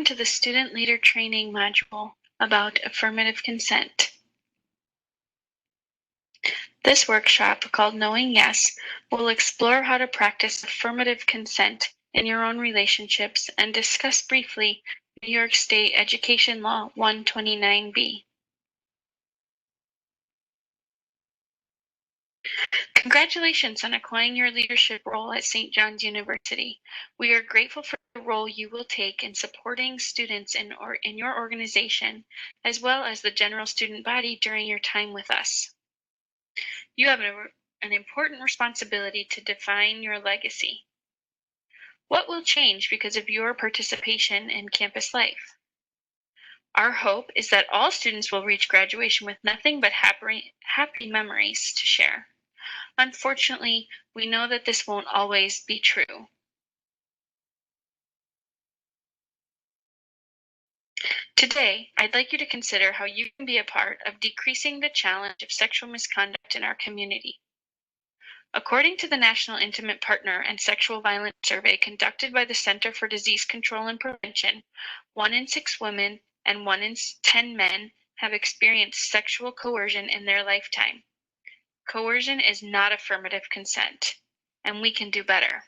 Welcome to the Student Leader Training module about affirmative consent. This workshop, called Knowing Yes, will explore how to practice affirmative consent in your own relationships and discuss briefly New York State Education Law 129B. Congratulations on acquiring your leadership role at St. John's University. We are grateful for the role you will take in supporting students in your organization, as well as the general student body during your time with us. You have an important responsibility to define your legacy. What will change because of your participation in campus life? Our hope is that all students will reach graduation with nothing but happy memories to share. Unfortunately, we know that this won't always be true. Today, I'd like you to consider how you can be a part of decreasing the challenge of sexual misconduct in our community. According to the National Intimate Partner and Sexual Violence Survey conducted by the Center for Disease Control and Prevention, 1 in 6 women and 1 in 10 men have experienced sexual coercion in their lifetime. Coercion is not affirmative consent, and we can do better.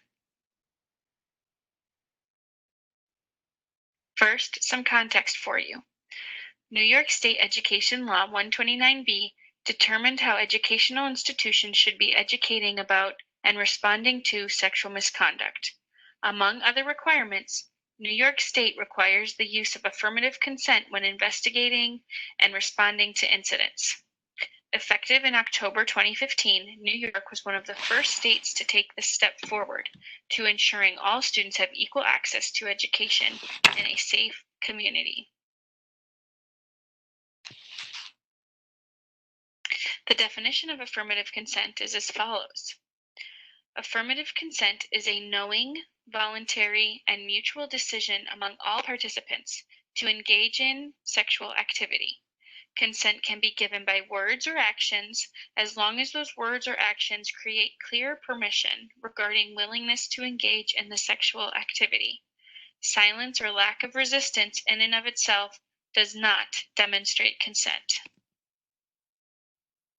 First, some context for you. New York State Education Law 129B determined how educational institutions should be educating about and responding to sexual misconduct. Among other requirements, New York State requires the use of affirmative consent when investigating and responding to incidents. Effective in October 2015, New York was one of the first states to take this step forward to ensuring all students have equal access to education in a safe community. The definition of affirmative consent is as follows. Affirmative consent is a knowing, voluntary, and mutual decision among all participants to engage in sexual activity. Consent can be given by words or actions as long as those words or actions create clear permission regarding willingness to engage in the sexual activity. Silence or lack of resistance in and of itself does not demonstrate consent.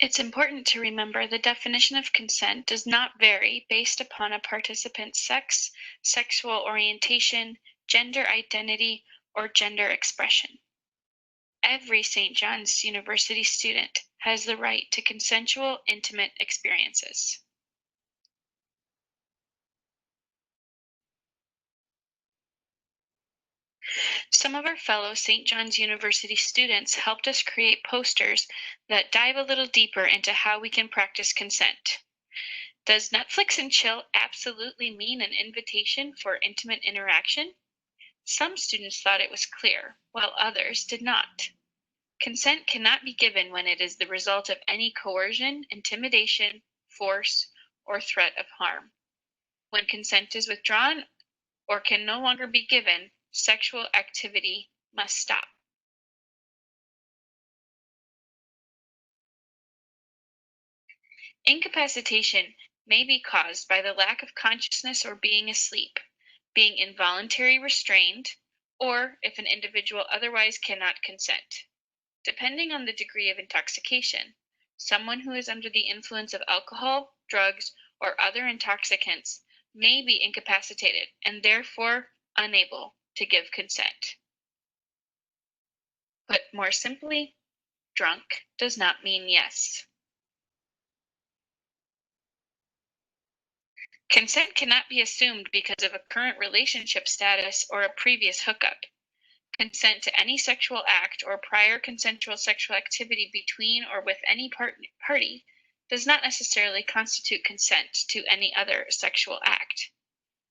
It's important to remember the definition of consent does not vary based upon a participant's sex, sexual orientation, gender identity, or gender expression. Every St. John's University student has the right to consensual, intimate experiences. Some of our fellow St. John's University students helped us create posters that dive a little deeper into how we can practice consent. Does Netflix and chill absolutely mean an invitation for intimate interaction? Some students thought it was clear, while others did not. Consent cannot be given when it is the result of any coercion, intimidation, force, or threat of harm. When consent is withdrawn or can no longer be given, sexual activity must stop. Incapacitation may be caused by the lack of consciousness or being asleep, being involuntarily restrained, or if an individual otherwise cannot consent. Depending on the degree of intoxication, someone who is under the influence of alcohol, drugs, or other intoxicants may be incapacitated and therefore unable to give consent. Put more simply, drunk does not mean yes. Consent cannot be assumed because of a current relationship status or a previous hookup. Consent to any sexual act or prior consensual sexual activity between or with any party does not necessarily constitute consent to any other sexual act.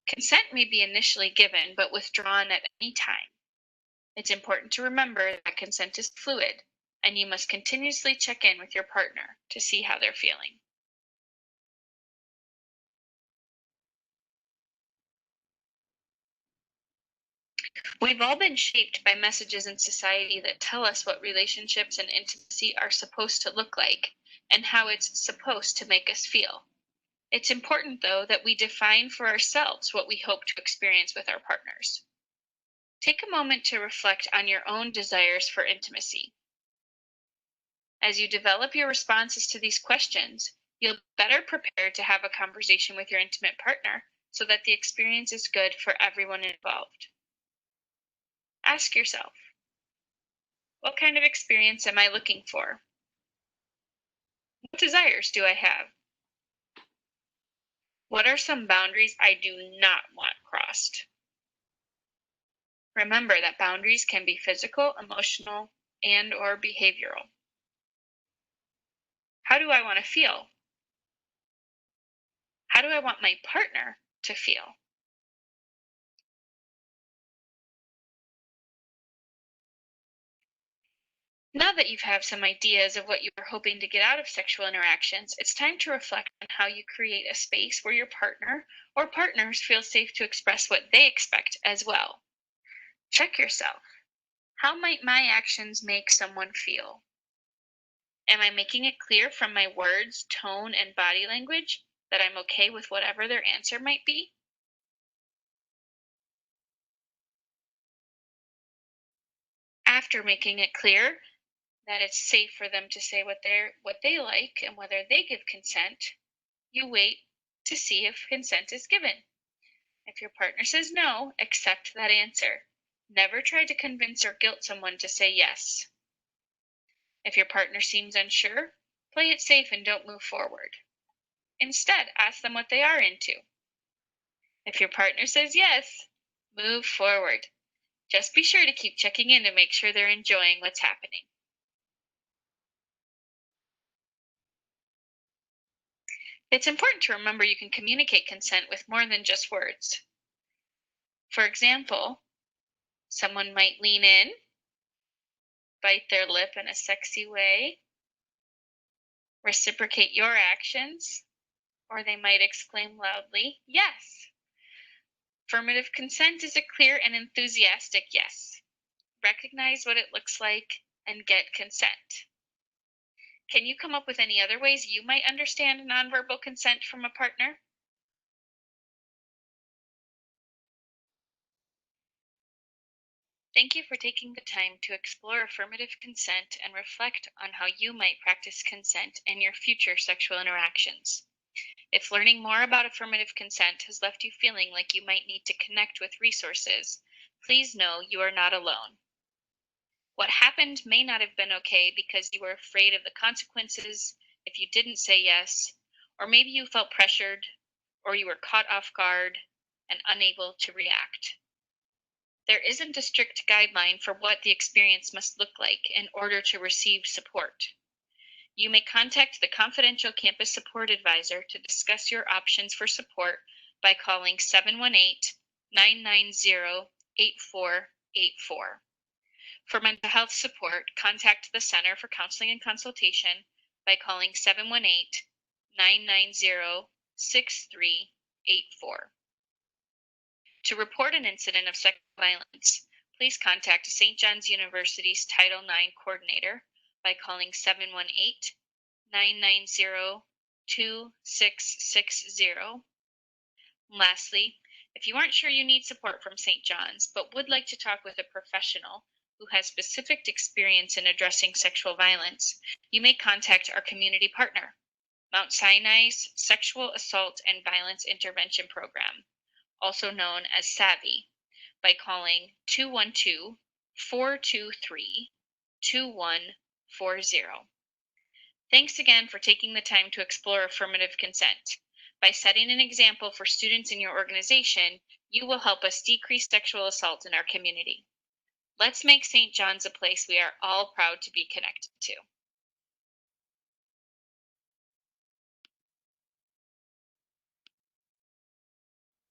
Consent may be initially given but withdrawn at any time. It's important to remember that consent is fluid, and you must continuously check in with your partner to see how they're feeling. We've all been shaped by messages in society that tell us what relationships and intimacy are supposed to look like and how it's supposed to make us feel. It's important, though, that we define for ourselves what we hope to experience with our partners. Take a moment to reflect on your own desires for intimacy. As you develop your responses to these questions, you'll better prepare to have a conversation with your intimate partner so that the experience is good for everyone involved. Ask yourself, what kind of experience am I looking for? What desires do I have? What are some boundaries I do not want crossed? Remember that boundaries can be physical, emotional, and/or behavioral. How do I want to feel? How do I want my partner to feel? Now that you have some ideas of what you are hoping to get out of sexual interactions, it's time to reflect on how you create a space where your partner or partners feel safe to express what they expect as well. Check yourself. How might my actions make someone feel? Am I making it clear from my words, tone, and body language that I'm okay with whatever their answer might be? After making it clear that it's safe for them to say what they like and whether they give consent, you wait to see if consent is given. If your partner says no, accept that answer. Never try to convince or guilt someone to say yes. If your partner seems unsure, play it safe and don't move forward. Instead, ask them what they are into. If your partner says yes, move forward. Just be sure to keep checking in to make sure they're enjoying what's happening. It's important to remember you can communicate consent with more than just words. For example, someone might lean in, bite their lip in a sexy way, reciprocate your actions, or they might exclaim loudly, yes. Affirmative consent is a clear and enthusiastic yes. Recognize what it looks like and get consent. Can you come up with any other ways you might understand nonverbal consent from a partner? Thank you for taking the time to explore affirmative consent and reflect on how you might practice consent in your future sexual interactions. If learning more about affirmative consent has left you feeling like you might need to connect with resources, please know you are not alone. What happened may not have been okay because you were afraid of the consequences if you didn't say yes, or maybe you felt pressured, or you were caught off guard and unable to react. There isn't a strict guideline for what the experience must look like in order to receive support. You may contact the confidential campus support advisor to discuss your options for support by calling 718-990-8484. For mental health support, contact the Center for Counseling and Consultation by calling 718-990-6384. To report an incident of sexual violence, please contact St. John's University's Title IX coordinator by calling 718-990-2660. Lastly, if you aren't sure you need support from St. John's but would like to talk with a professional who has specific experience in addressing sexual violence, you may contact our community partner, Mount Sinai's Sexual Assault and Violence Intervention Program, also known as SAVI, by calling 212-423-2140. Thanks again for taking the time to explore affirmative consent. By setting an example for students in your organization, you will help us decrease sexual assault in our community. Let's make St. John's a place we are all proud to be connected to.